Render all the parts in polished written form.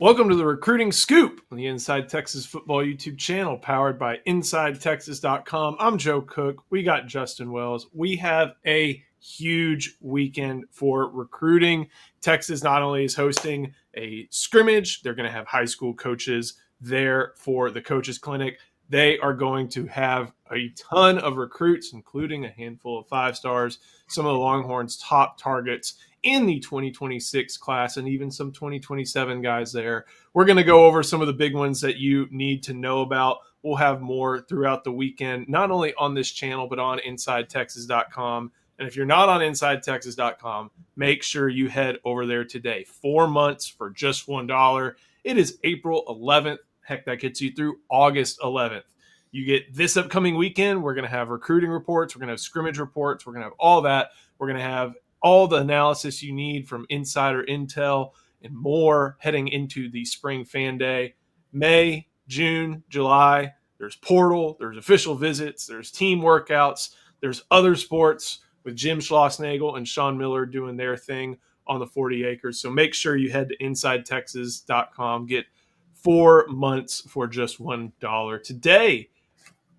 Welcome to the Recruiting Scoop on the Inside Texas Football YouTube channel, powered by InsideTexas.com. I'm Joe Cook. We got Justin Wells. We have a huge weekend for recruiting. Texas not only is hosting a scrimmage, they're going to have high school coaches there for the Coaches Clinic. They are going to have a ton of recruits, including a handful of 5-stars, some of the Longhorns' top targets in the 2026 class, and even some 2027 guys there. We're going to go over some of the big ones that you need to know about. We'll have more throughout the weekend, not only on this channel, but on InsideTexas.com. And if you're not on InsideTexas.com, make sure you head over there today. 4 months for just $1. It is April 11th. Heck, that gets you through August 11th. You get this upcoming weekend. We're going to have recruiting reports. We're going to have scrimmage reports. We're going to have all that. We're going to have all the analysis you need from insider intel and more heading into the spring fan day. May, June, July, there's portal, there's official visits, there's team workouts, there's other sports with Jim Schlossnagel and Sean Miller doing their thing on the 40 acres. So make sure you head to InsideTexas.com. Get 4 months for just $1 today.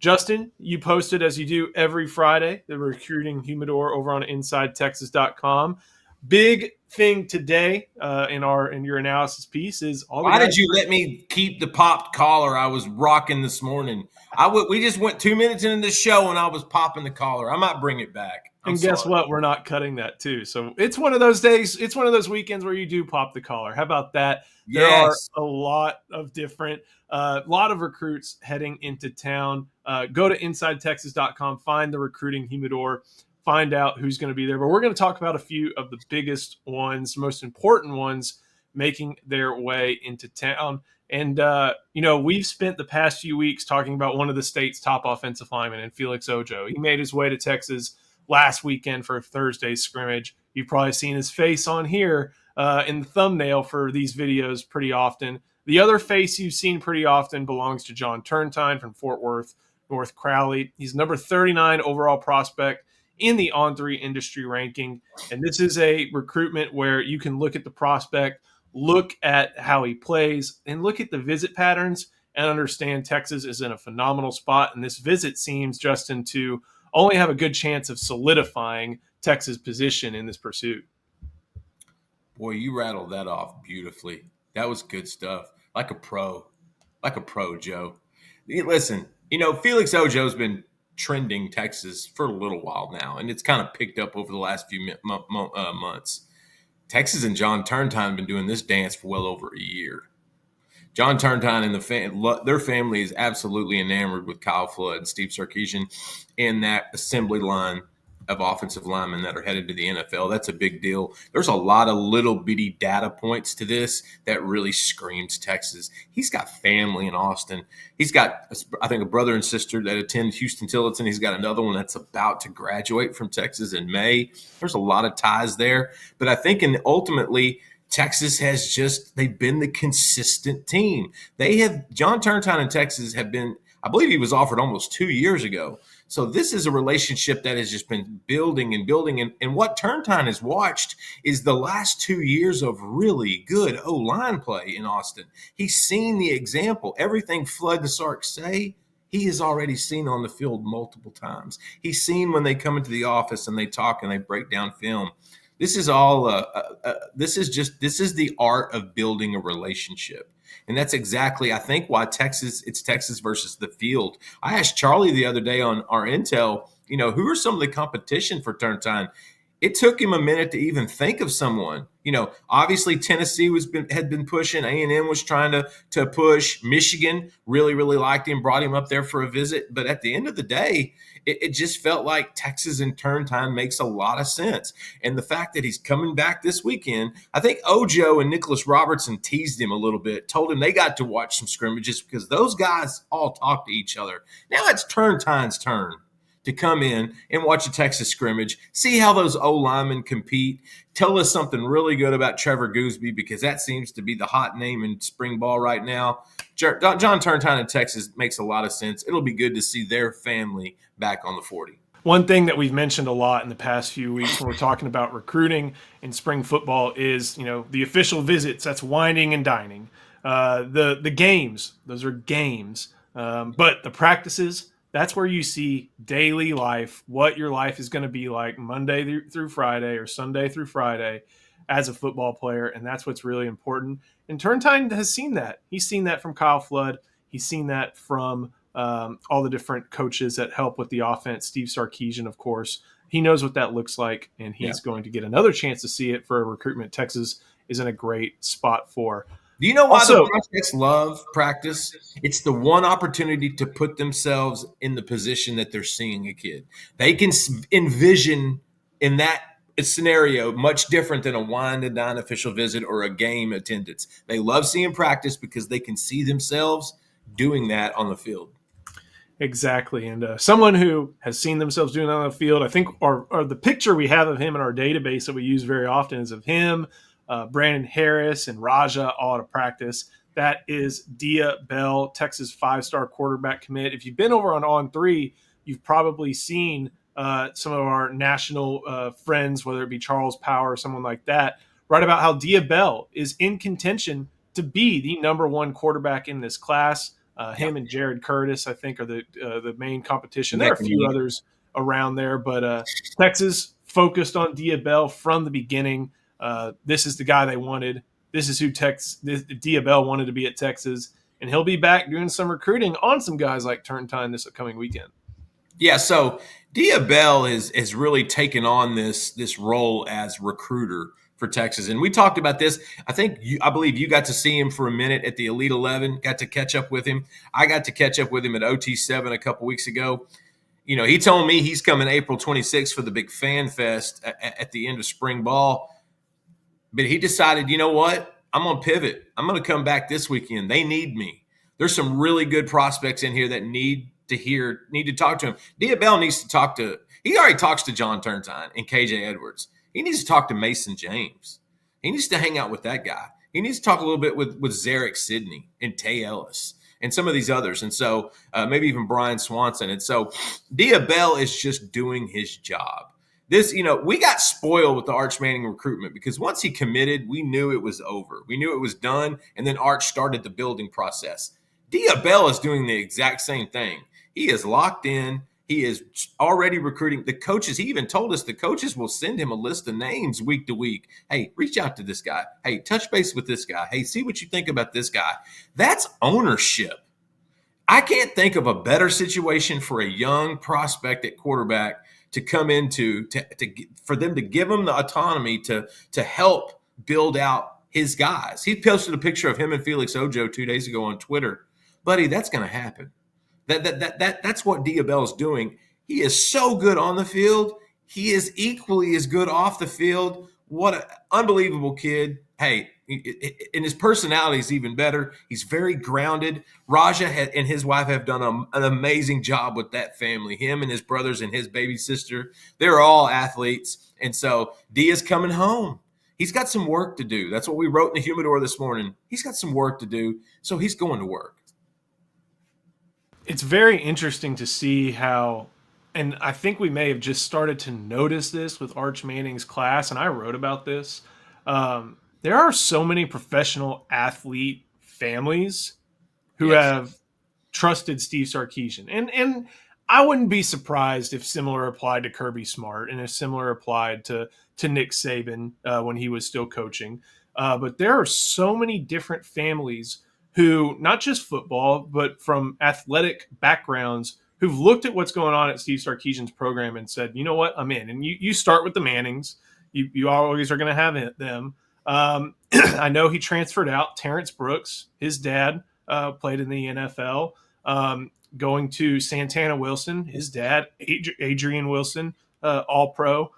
Justin, you posted, as you do every Friday, the recruiting humidor over on InsideTexas.com. Big thing today in your analysis piece is all. Why did you let me keep the popped collar I was rocking this morning? We just went 2 minutes into the show and I was popping the collar. I might bring it back. Guess what? We're not cutting that too. So it's one of those days. It's one of those weekends where you do pop the collar. How about that? Yes. There are a lot of different, lot of recruits heading into town. Go to InsideTexas.com, find the recruiting humidor, find out who's going to be there. But we're going to talk about a few of the biggest ones, most important ones making their way into town. And, we've spent the past few weeks talking about one of the state's top offensive linemen in Felix Ojo. He made his way to Texas last weekend for Thursday's scrimmage. You've probably seen his face on here in the thumbnail for these videos pretty often. The other face you've seen pretty often belongs to John Turntine from Fort Worth, North Crowley. He's number 39 overall prospect in the On3 industry ranking. And this is a recruitment where you can look at the prospect, look at how he plays, and look at the visit patterns and understand Texas is in a phenomenal spot. And this visit seems, Justin, to only have a good chance of solidifying Texas' position in this pursuit. Boy, you rattled that off beautifully. That was good stuff. Like a pro, Joe. Listen, Felix Ojo's been trending Texas for a little while now, and it's kind of picked up over the last few months. Texas and John Turntine have been doing this dance for well over a year. John Turntine and their family is absolutely enamored with Kyle Flood and Steve Sarkisian and that assembly line of offensive linemen that are headed to the NFL. That's a big deal. There's a lot of little bitty data points to this that really screams Texas. He's got family in Austin. He's got, I think, a brother and sister that attend Houston-Tillotson. He's got another one that's about to graduate from Texas in May. There's a lot of ties there. But I think ultimately – Texas they've been the consistent team. John Turntine in Texas have been, I believe he was offered almost 2 years ago. So this is a relationship that has just been building and building. And what Turntine has watched is the last 2 years of really good O-line play in Austin. He's seen the example. Everything Flood and Sark say, he has already seen on the field multiple times. He's seen when they come into the office and they talk and they break down film. This is all. This is the art of building a relationship, and that's exactly, I think, why it's Texas versus the field. I asked Charlie the other day on our intel, who are some of the competition for Turntine. It took him a minute to even think of someone. Obviously Tennessee had been pushing. A&M was trying to push. Michigan really, really liked him, brought him up there for a visit. But at the end of the day, it just felt like Texas and Turntine makes a lot of sense. And the fact that he's coming back this weekend, I think Ojo and Nicholas Robertson teased him a little bit, told him they got to watch some scrimmages because those guys all talk to each other. Now it's Turntine's turn to come in and watch a Texas scrimmage, see how those O-linemen compete, tell us something really good about Trevor Gooseby because that seems to be the hot name in spring ball right now. John Turntine in Texas makes a lot of sense. It'll be good to see their family back on the 40. One thing that we've mentioned a lot in the past few weeks when we're talking about recruiting in spring football is, the official visits. That's whining and dining. The games, those are games. But the practices, that's where you see daily life, what your life is going to be like Monday through Friday or Sunday through Friday as a football player. And that's what's really important. And Turntine has seen that. He's seen that from Kyle Flood. He's seen that from all the different coaches that help with the offense. Steve Sarkisian, of course. He knows what that looks like, and Yeah. he's going to get another chance to see it for a recruitment Texas is in a great spot for. Do you know why Also, the prospects love practice? It's the one opportunity to put themselves in the position that they're seeing a kid. They can envision in that scenario much different than a wine and dine official visit or a game attendance. They love seeing practice because they can see themselves doing that on the field. exactly. And someone who has seen themselves doing that on the field, I think, or the picture we have of him in our database that we use very often is of him, Brandon Harris, and Raja all at a practice. That is Dia Bell, Texas 5-star quarterback commit. If you've been over on 3, you've probably seen some of our national friends, whether it be Charles Power or someone like that, write about how Dia Bell is in contention to be the number 1 quarterback in this class. Him and Jared Curtis, I think, are the main competition. There are a few others around there, but Texas focused on Dia Bell from the beginning. This is the guy they wanted. This is who Dia Bell wanted to be at Texas, and he'll be back doing some recruiting on some guys like Turntine this upcoming weekend. Yeah, so Dia Bell has really taken on this role as recruiter for Texas. And we talked about this. I believe you got to see him for a minute at the Elite 11, got to catch up with him. I got to catch up with him at OT7 a couple weeks ago. You know, he told me he's coming April 26th for the big fan fest at the end of spring ball. But he decided, you know what? I'm going to pivot. I'm going to come back this weekend. They need me. There's some really good prospects in here that need to talk to him. Dia Bell needs to talk to – he already talks to John Turntine and KJ Edwards. He needs to talk to Mason James. He needs to hang out with that guy. He needs to talk a little bit with Zarek Sidney and Tay Ellis and some of these others. And so maybe even Brian Swanson. And so Dia Bell is just doing his job. We got spoiled with the Arch Manning recruitment because once he committed, we knew it was over. We knew it was done. And then Arch started the building process. Dia Bell is doing the exact same thing. He is locked in. He is already recruiting the coaches. He even told us the coaches will send him a list of names week to week. Hey, reach out to this guy. Hey, touch base with this guy. Hey, see what you think about this guy. That's ownership. I can't think of a better situation for a young prospect at quarterback to come into for them to give him the autonomy to help build out his guys. He posted a picture of him and Felix Ojo 2 days ago on Twitter. Buddy, that's going to happen. That's what Dia Bell's doing. He is so good on the field. He is equally as good off the field. What an unbelievable kid. Hey, and his personality is even better. He's very grounded. Raja and his wife have done an amazing job with that family. Him and his brothers and his baby sister, they're all athletes. And so Dia's coming home. He's got some work to do. That's what we wrote in the Humidor this morning. He's got some work to do, so he's going to work. It's very interesting to see how, and I think we may have just started to notice this with Arch Manning's class, and I wrote about this. There are so many professional athlete families who have trusted Steve Sarkisian. And I wouldn't be surprised if similar applied to Kirby Smart and if similar applied to Nick Saban when he was still coaching. But there are so many different families who, not just football, but from athletic backgrounds, who've looked at what's going on at Steve Sarkisian's program and said, you know what, I'm in. And you start with the Mannings. You always are going to have them. I know he transferred out. Terrence Brooks, his dad, played in the NFL. Going to Santana Wilson, his dad, Adrian Wilson, All-Pro.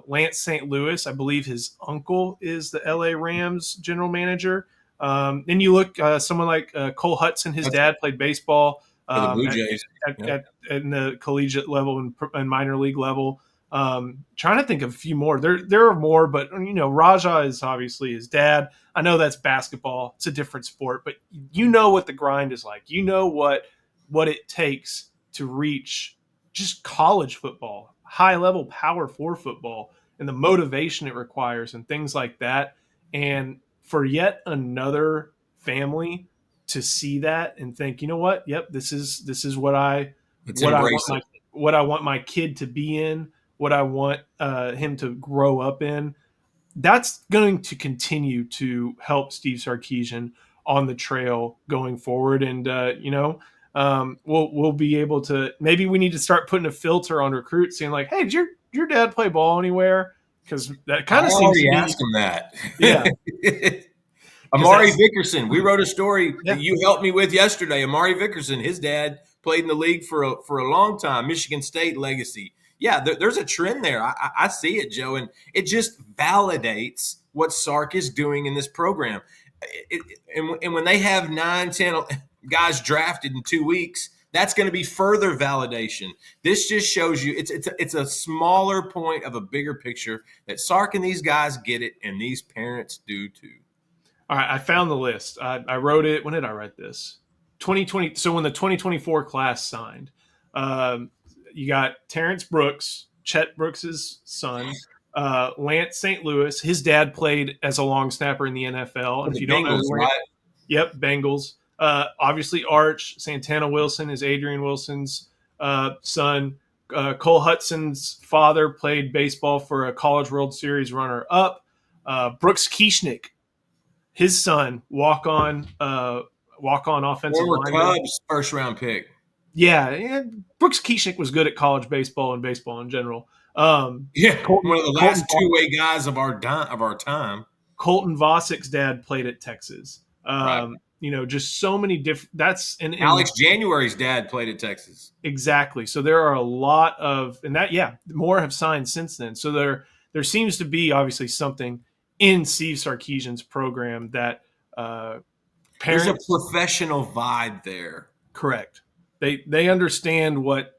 Lance St. Louis, I believe his uncle is the LA Rams general manager. Then you look someone like Cole Hudson, his dad played baseball for the Blue Jays at the collegiate level and minor league level. Trying to think of a few more. There are more, but Raja is obviously his dad. I know that's basketball; it's a different sport, but you know what the grind is like. You know what it takes to reach just college football, high level Power 4 football, and the motivation it requires, and things like that. And for yet another family to see that and think, you know what? Yep, this is what I Let's what I embrace want it. my kid to be in, what I want him to grow up in. That's going to continue to help Steve Sarkisian on the trail going forward. And we'll be able to, maybe we need to start putting a filter on recruits, saying like, hey, did your dad play ball anywhere? Because that I kind of seems to already be, asked him that. yeah, because Amari that's, Vickerson. We wrote a story that yeah. you helped me with yesterday. Amari Vickerson, his dad played in the league for a long time. Michigan State legacy. Yeah, there's a trend there. I see it, Joe, and it just validates what Sark is doing in this program. And when they have 9, 10 guys drafted in 2 weeks, that's going to be further validation. This just shows you it's a smaller point of a bigger picture that Sark and these guys get it, and these parents do too. All right, I found the list. I wrote it. When did I write this? 2020. So when the 2024 class signed, you got Terrence Brooks, Chet Brooks's son, Lance St. Louis. His dad played as a long snapper in the NFL. And if The you don't know, Bengals, right? yep, Bengals. Obviously, Arch Santana Wilson is Adrian Wilson's son. Cole Hudson's father played baseball for a College World Series runner-up. Brooks Kieschnick, his son, walk on offensive Former lineman. Cubs first round pick. Yeah, Brooks Kieschnick was good at college baseball and baseball in general. Yeah, Colton, one of the last two-way guys of our time. Colton Vosick's dad played at Texas. Right. Just so many different. That's and Alex January's dad played at Texas. Exactly. So there are a lot of, and that, yeah, more have signed since then. So there seems to be obviously something in Steve Sarkisian's program that There's parents, a professional vibe there. correct. They understand what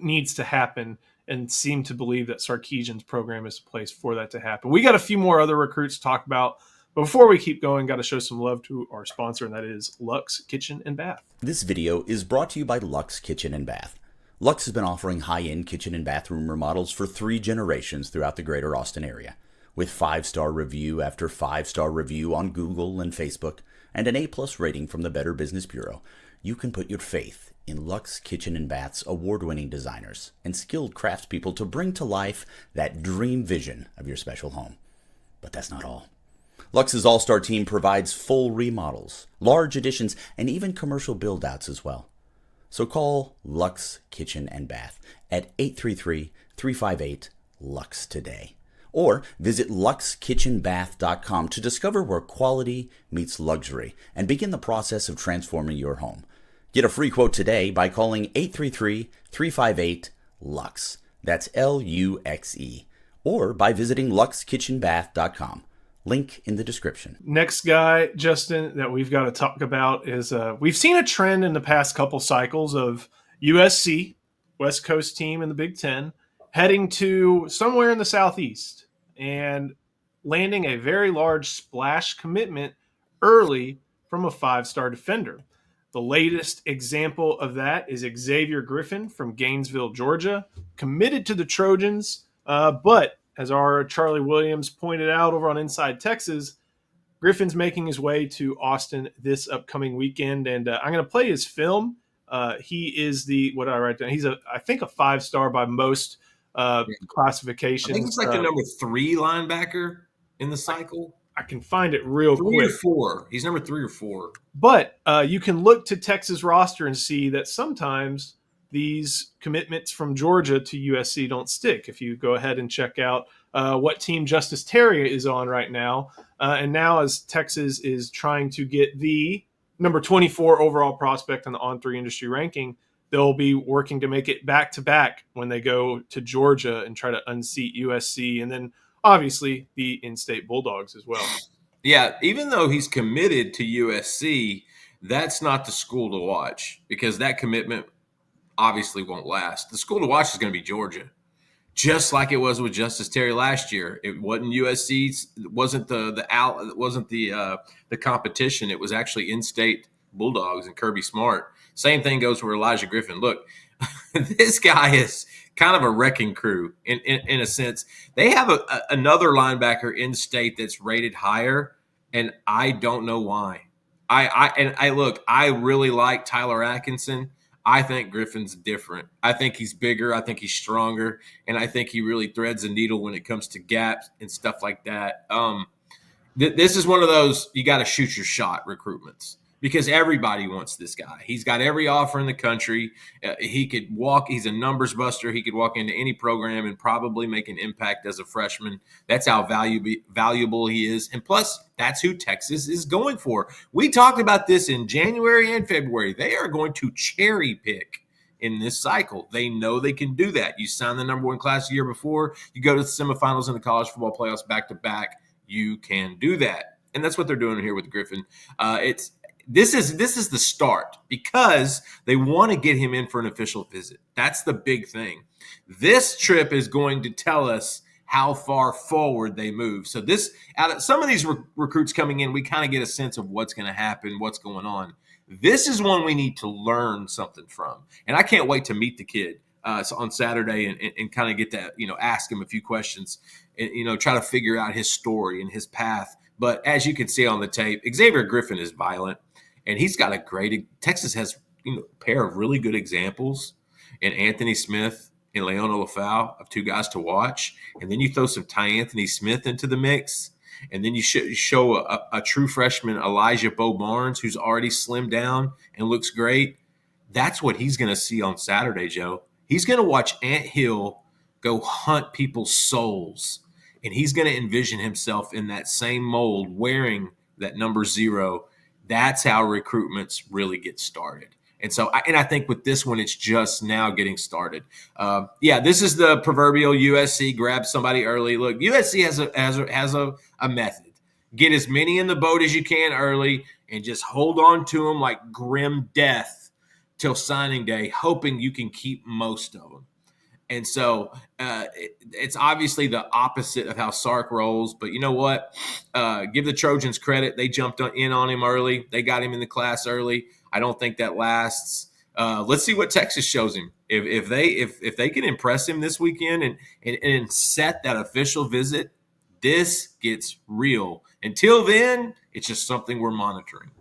needs to happen and seem to believe that Sarkisian's program is a place for that to happen. We got a few more other recruits to talk about. But before we keep going, got to show some love to our sponsor, and that is Luxe Kitchen and Bath. This video is brought to you by Luxe Kitchen and Bath. Luxe has been offering high-end kitchen and bathroom remodels for 3 generations throughout the greater Austin area. With 5-star review after 5-star review on Google and Facebook, and an A+ rating from the Better Business Bureau, you can put your faith in Luxe Kitchen and Bath's award-winning designers and skilled craftspeople to bring to life that dream vision of your special home. But that's not all. Luxe's all-star team provides full remodels, large additions, and even commercial build-outs as well. So call Luxe Kitchen and Bath at 833-358-LUXE today. Or visit luxekitchenbath.com to discover where quality meets luxury and begin the process of transforming your home. Get a free quote today by calling 833-358-LUXE. That's LUXE. Or by visiting luxekitchenbath.com. Link in the description. Next guy, Justin, that we've got to talk about is we've seen a trend in the past couple cycles of USC, West Coast team in the Big Ten, heading to somewhere in the Southeast and landing a very large splash commitment early from a 5-star defender. The latest example of that is Xavier Griffin from Gainesville, Georgia, committed to the Trojans, but as our Charlie Williams pointed out over on Inside Texas, Griffin's making his way to Austin this upcoming weekend, and I'm going to play his film. He is what did I write down? He's I think a 5-star by most classifications. I think he's like the number 3 linebacker in the cycle. I can find it real 3 quick. or 4. He's number 3 or 4. But you can look to Texas roster and see that sometimes these commitments from Georgia to USC don't stick. If you go ahead and check out what team Justice Terry is on right now, and now as Texas is trying to get the number 24 overall prospect on the On3 industry ranking, they'll be working to make it back-to-back when they go to Georgia and try to unseat USC, and then obviously the in-state Bulldogs as well. Yeah, even though he's committed to USC, that's not the school to watch because that commitment obviously won't last. The school to watch is going to be Georgia, just like it was with Justice Terry last year. It wasn't USC, it wasn't the competition. It was actually in-state Bulldogs and Kirby Smart. Same thing goes for Elijah Griffin. Look, this guy is kind of a wrecking crew in a sense. They have another linebacker in state that's rated higher, and I don't know why. I really like Tyler Atkinson. I think Griffin's different. I think he's bigger. I think he's stronger, and I think he really threads a needle when it comes to gaps and stuff like that. This is one of those you got to shoot your shot recruitments because everybody wants this guy. He's got every offer in the country. He could walk. He's a numbers buster. He could walk into any program and probably make an impact as a freshman. That's how valuable he is. And plus, that's who Texas is going for. We talked about this in January and February. They are going to cherry pick in this cycle. They know they can do that. You sign the number one class the year before. You go to the semifinals in the college football playoffs back to back. You can do that. And that's what they're doing here with Griffin. This is the start because they want to get him in for an official visit. That's the big thing. This trip is going to tell us how far forward they move. So some of these recruits coming in, we kind of get a sense of what's going to happen, what's going on. This is one we need to learn something from. And I can't wait to meet the kid on Saturday and kind of get to, ask him a few questions and, try to figure out his story and his path. But as you can see on the tape, Xavier Griffin is violent. And he's got Texas has a pair of really good examples in Anthony Smith and Leona Lafau of two guys to watch. And then you throw some Ty Anthony Smith into the mix. And then you show a true freshman, Elijah Bo Barnes, who's already slimmed down and looks great. That's what he's going to see on Saturday, Joe. He's going to watch Ant Hill go hunt people's souls. And he's going to envision himself in that same mold wearing that number 0. That's how recruitments really get started. And so, I think with this one, it's just now getting started. This is the proverbial USC grab somebody early. Look, USC has a method. Get as many in the boat as you can early and just hold on to them like grim death till signing day, hoping you can keep most of them. And so it's obviously the opposite of how Sark rolls. But you know what? Give the Trojans credit. They jumped in on him early. They got him in the class early. I don't think that lasts. Let's see what Texas shows him. If they can impress him this weekend and set that official visit, this gets real. Until then, it's just something we're monitoring.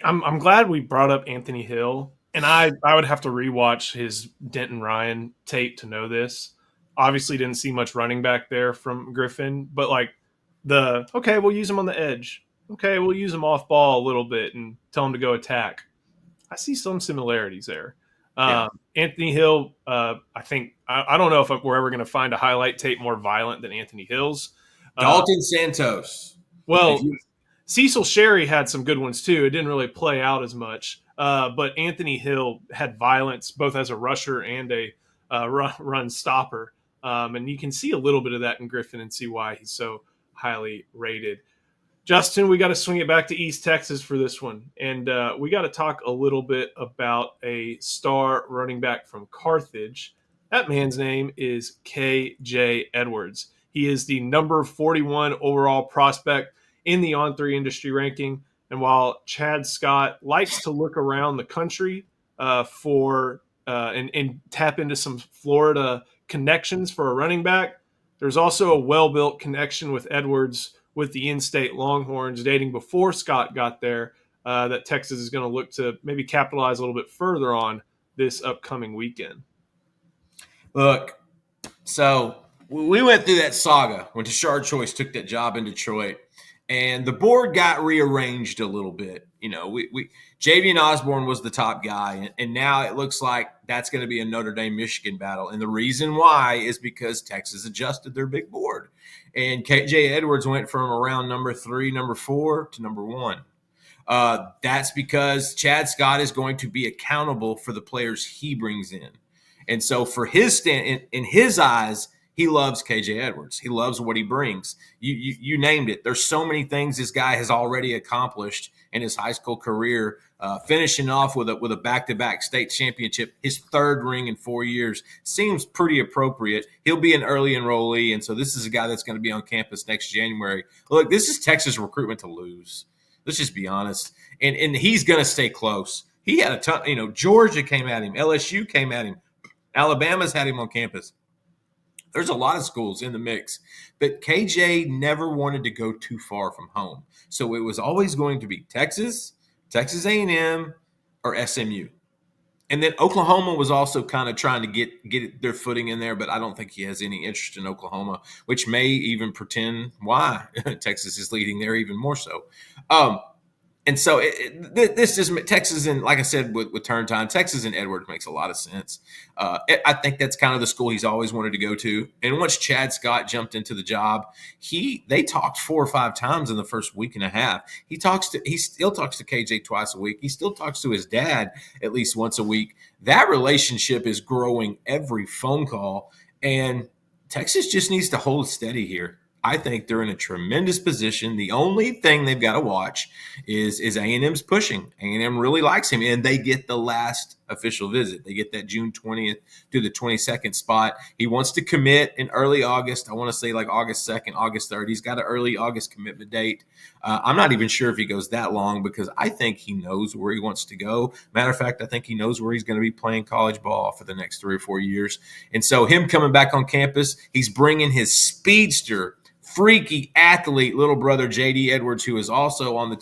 I'm glad we brought up Anthony Hill. And I would have to rewatch his Denton Ryan tape to know this. Obviously didn't see much running back there from Griffin, but we'll use him on the edge. Okay, we'll use him off ball a little bit and tell him to go attack. I see some similarities there. Yeah. Anthony Hill, I think, I don't know if we're ever going to find a highlight tape more violent than Anthony Hill's. Dalton Santos. Well, Cecil Sherry had some good ones too. It didn't really play out as much. But Anthony Hill had violence both as a rusher and a run stopper. And you can see a little bit of that in Griffin and see why he's so highly rated. Justin, we got to swing it back to East Texas for this one. And we got to talk a little bit about a star running back from Carthage. That man's name is KJ Edwards. He is the number 41 overall prospect in the On3 industry ranking. And while Chad Scott likes to look around the country and tap into some Florida connections for a running back, there's also a well-built connection with Edwards with the in-state Longhorns dating before Scott got there that Texas is going to look to maybe capitalize a little bit further on this upcoming weekend. Look, so we went through that saga when Tashard Choice took that job in Detroit. And the board got rearranged a little bit. Javian Osborne was the top guy, and now it looks like that's going to be a Notre Dame-Michigan battle. And the reason why is because Texas adjusted their big board. And KJ Edwards went from around number 3, number 4 to number 1. That's because Chad Scott is going to be accountable for the players he brings in. And so for his stand, in his eyes, he loves KJ Edwards. He loves what he brings. You named it. There's so many things this guy has already accomplished in his high school career, finishing off with a back-to-back state championship. His 3rd ring in 4 years seems pretty appropriate. He'll be an early enrollee, and so this is a guy that's going to be on campus next January. Look, this is Texas recruitment to lose. Let's just be honest. And he's going to stay close. He had a ton. Georgia came at him. LSU came at him. Alabama's had him on campus. There's a lot of schools in the mix, but KJ never wanted to go too far from home. So it was always going to be Texas, Texas A&M, or SMU. And then Oklahoma was also kind of trying to get their footing in there, but I don't think he has any interest in Oklahoma, which may even pretend why Texas is leading there even more so. And so this is Texas, and like I said with Turntine, Texas and Edwards makes a lot of sense. I think that's kind of the school he's always wanted to go to. And once Chad Scott jumped into the job, they talked 4 or 5 times in the first week and a half. He still talks to KJ twice a week. He still talks to his dad at least once a week. That relationship is growing every phone call, and Texas just needs to hold steady here. I think they're in a tremendous position. The only thing they've got to watch is A&M's pushing. A&M really likes him, and they get the last official visit. They get that June 20th to the 22nd spot. He wants to commit in early August. I want to say like August 2nd, August 3rd. He's got an early August commitment date. I'm not even sure if he goes that long because I think he knows where he wants to go. Matter of fact, I think he knows where he's going to be playing college ball for the next 3 or 4 years. And so him coming back on campus, he's bringing his speedster, freaky athlete, little brother J.D. Edwards, who is also on a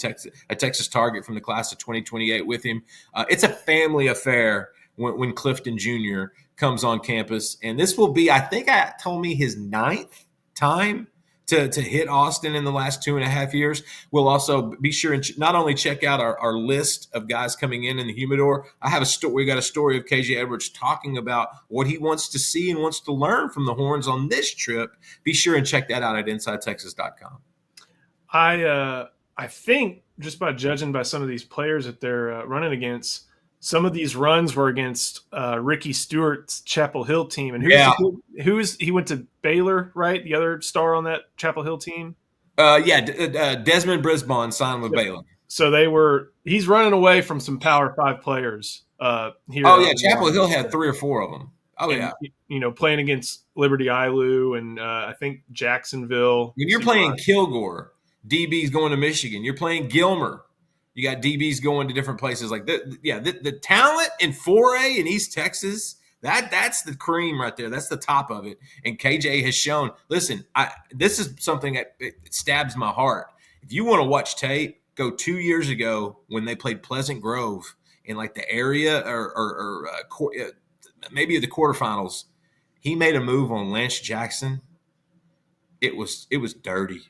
Texas target from the class of 2028 with him. It's a family affair when Clifton Jr. comes on campus. And this will be, I think I told me, his 9th time to hit Austin in the last 2.5 years. We'll also be sure and not only check out our list of guys coming in the humidor. We got a story of KJ Edwards talking about what he wants to see and wants to learn from the Horns on this trip. Be sure and check that out at InsideTexas.com. I think just by judging by some of these players that they're running against, some of these runs were against Ricky Stewart's Chapel Hill team. And he went to Baylor, right? The other star on that Chapel Hill team? Desmond Brisbane signed with Baylor. So he's running away from some Power 5 players here. Oh, yeah, Chapel Hill had 3 or 4 of them. Oh, and, yeah. Playing against Liberty Ilu and I think Jacksonville. When you're playing Kilgore, DB's going to Michigan. You're playing Gilmer. You got DBs going to different places. Like the talent in 4A in East Texas, that's the cream right there. That's the top of it. And KJ has shown. Listen, this is something that it stabs my heart. If you want to watch tape, go 2 years ago when they played Pleasant Grove in like the area or maybe the quarterfinals. He made a move on Lance Jackson. It was dirty,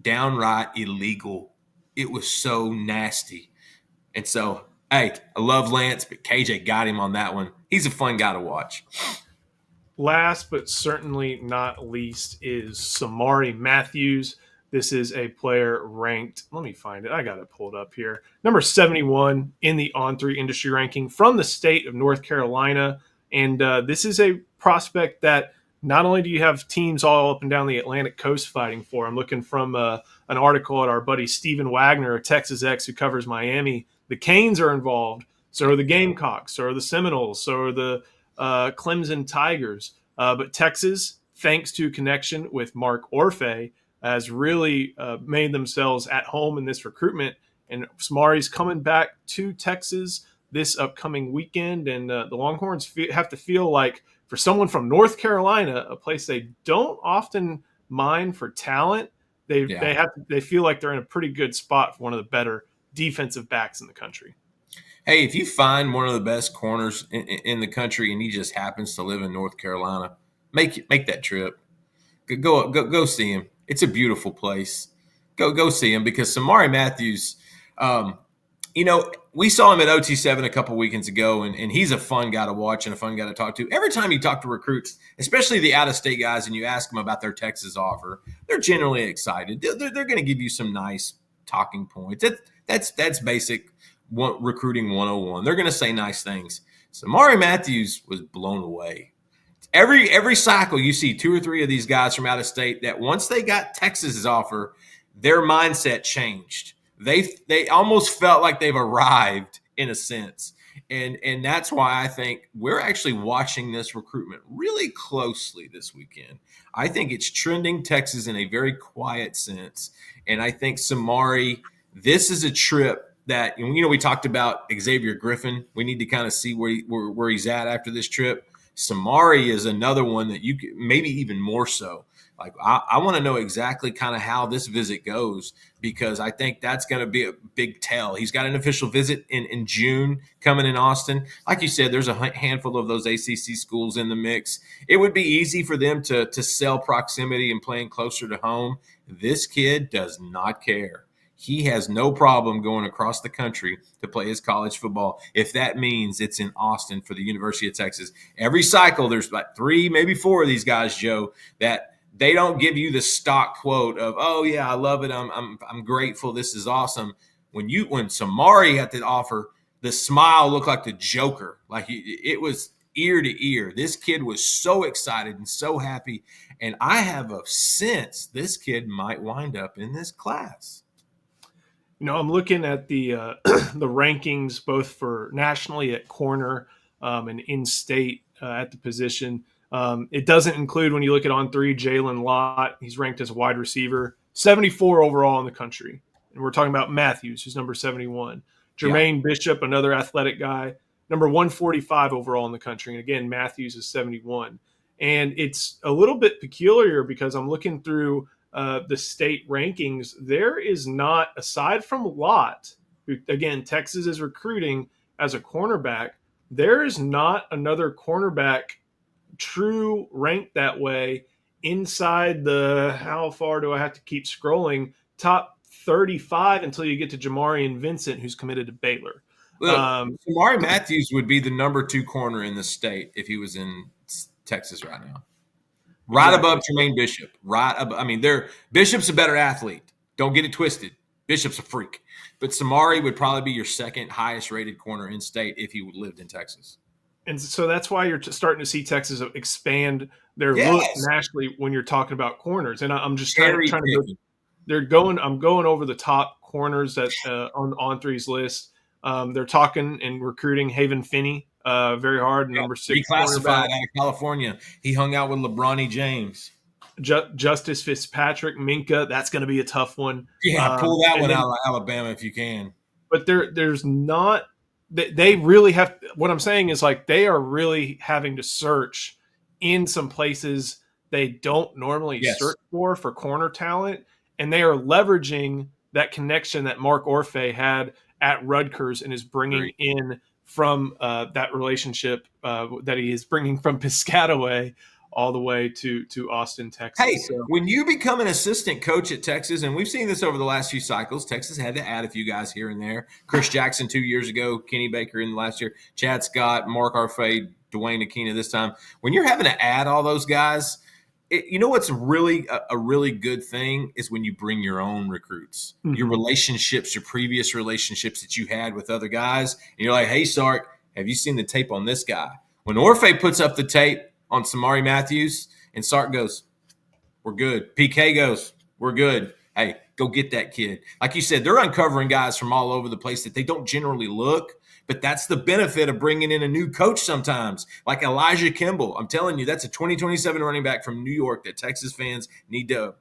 downright illegal. It was so nasty. And so, hey, I love Lance, but KJ got him on that one. He's a fun guy to watch. Last but certainly not least is Samari Mathews. This is a player ranked, let me find it. I got it pulled up here. Number 71 in the On3 industry ranking from the state of North Carolina. And this is a prospect that not only do you have teams all up and down the Atlantic coast fighting for, I'm looking from an article at our buddy Stephen Wagner, a Texas ex who covers Miami. The Canes are involved. So are the Gamecocks, so are the Seminoles, so are the Clemson Tigers. But Texas, thanks to connection with Mark Orfe, has really made themselves at home in this recruitment. And Samari's coming back to Texas this upcoming weekend. And the Longhorns have to feel like, for someone from North Carolina, a place they don't often mind for talent, they feel like they're in a pretty good spot for one of the better defensive backs in the country. Hey, if you find one of the best corners in the country and he just happens to live in North Carolina, make that trip. Go see him. It's a beautiful place. Go see him because Samari Mathews, we saw him at OT7 a couple weekends ago, and he's a fun guy to watch and a fun guy to talk to. Every time you talk to recruits, especially the out-of-state guys, and you ask them about their Texas offer, they're generally excited. They're going to give you some nice talking points. That's basic recruiting 101. They're going to say nice things. Samari Mathews was blown away. Every cycle, you see 2 or 3 of these guys from out of state that once they got Texas's offer, their mindset changed. They almost felt like they've arrived in a sense. And that's why I think we're actually watching this recruitment really closely this weekend. I think it's trending Texas in a very quiet sense. And I think Samari, this is a trip that, we talked about Xavier Griffin. We need to kind of see where he's at after this trip. Samari is another one that you could, maybe even more so. Like I want to know exactly kind of how this visit goes, because I think that's going to be a big tell. He's got an official visit in June coming in Austin. Like you said, there's a handful of those ACC schools in the mix. It would be easy for them to sell proximity and playing closer to home. This kid does not care. He has no problem going across the country to play his college football if that means it's in Austin for the University of Texas. Every cycle, there's like 3, maybe 4 of these guys, Joe, that they don't give you the stock quote of, "Oh yeah, I love it. I'm grateful. This is awesome." When Samari had the offer, the smile looked like the Joker. Like it was ear to ear. This kid was so excited and so happy, and I have a sense this kid might wind up in this class. I'm looking at the the rankings both for nationally at corner and in state at the position. It doesn't include, when you look at On3, Jalen Lott. He's ranked as a wide receiver, 74 overall in the country. And we're talking about Mathews, who's number 71. Jermaine Bishop, another athletic guy, number 145 overall in the country. And again, Mathews is 71. And it's a little bit peculiar because I'm looking through the state rankings. There is not, aside from Lott, who, again, Texas is recruiting as a cornerback, there is not another cornerback true ranked that way inside the, how far do I have to keep scrolling, top 35 until you get to Jamarian Vincent, who's committed to Baylor. Look, Samari Mathews would be the number 2 corner in the state if he was in Texas right now. Right above Jermaine Bishop. Right above. I mean, Bishop's a better athlete. Don't get it twisted. Bishop's a freak. But Samari would probably be your second highest rated corner in state if he lived in Texas. And so that's why you're starting to see Texas expand their look nationally when you're talking about corners. And I'm just trying to go. I'm going over the top corners that on three's list. They're talking and recruiting Haven Finney very hard. Number 6 reclassified out of California. He hung out with LeBron James. Justice Fitzpatrick, Minka. That's going to be a tough one. Yeah, pull that one out of Alabama if you can. But there's not. They really have. What I'm saying is, like, they are really having to search in some places they don't normally search for corner talent, and they are leveraging that connection that Mark Orfe had at Rutgers and is bringing in from that relationship that he is bringing from Piscataway all the way to Austin, Texas. Hey, when you become an assistant coach at Texas, and we've seen this over the last few cycles, Texas had to add a few guys here and there. Chris Jackson 2 years ago, Kenny Baker in the last year, Chad Scott, Mark Arfay, Dwayne Akina this time. When you're having to add all those guys, you know what's really a really good thing is when you bring your own recruits, your relationships, your previous relationships that you had with other guys, and you're like, "Hey, Sark, have you seen the tape on this guy?" When Orfe puts up the tape on Samari Mathews, and Sark goes, "We're good." PK goes, "We're good. Hey, go get that kid." Like you said, they're uncovering guys from all over the place that they don't generally look, but that's the benefit of bringing in a new coach sometimes, like Elijah Kimball. I'm telling you, that's a 2027 running back from New York that Texas fans need to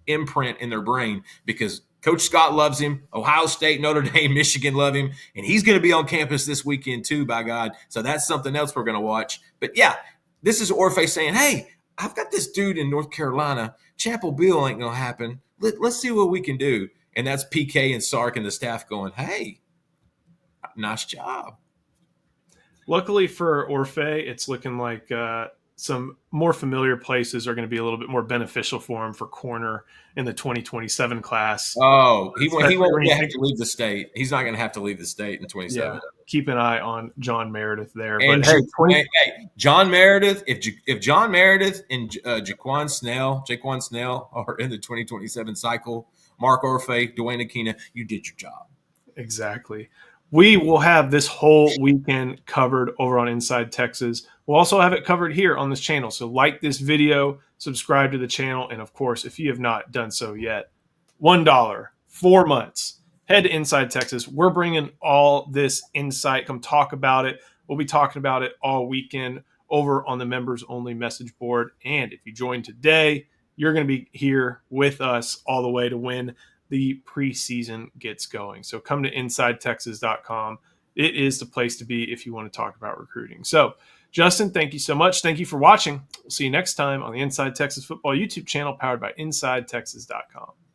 imprint in their brain, because Coach Scott loves him. Ohio State, Notre Dame, Michigan love him, and he's going to be on campus this weekend too, by God. So that's something else we're going to watch. But yeah, this is Orfe saying, "Hey, I've got this dude in North Carolina. Chapel Bill ain't going to happen. Let's see what we can do." And that's PK and Sark and the staff going, "Hey, nice job." Luckily for Orfe, it's looking like some more familiar places are going to be a little bit more beneficial for him for corner in the 2027 class. Oh, he won't have to leave the state. He's not going to have to leave the state in 27. Yeah, keep an eye on John Meredith there. And but hey, John Meredith, if John Meredith and Jaquan Snell are in the 2027 cycle, Mark Orfe, Dwayne Akina, you did your job. Exactly. We will have this whole weekend covered over on Inside Texas. We'll also have it covered here on this channel. So like this video, subscribe to the channel, and of course, if you have not done so yet, $1, 4 months, head to Inside Texas. We're bringing all this insight. Come talk about it. We'll be talking about it all weekend over on the members only message board. And if you join today, you're going to be here with us all the way to when the preseason gets going. So come to InsideTexas.com. It is the place to be if you want to talk about recruiting. So Justin, thank you so much. Thank you for watching. We'll see you next time on the Inside Texas Football YouTube channel powered by InsideTexas.com.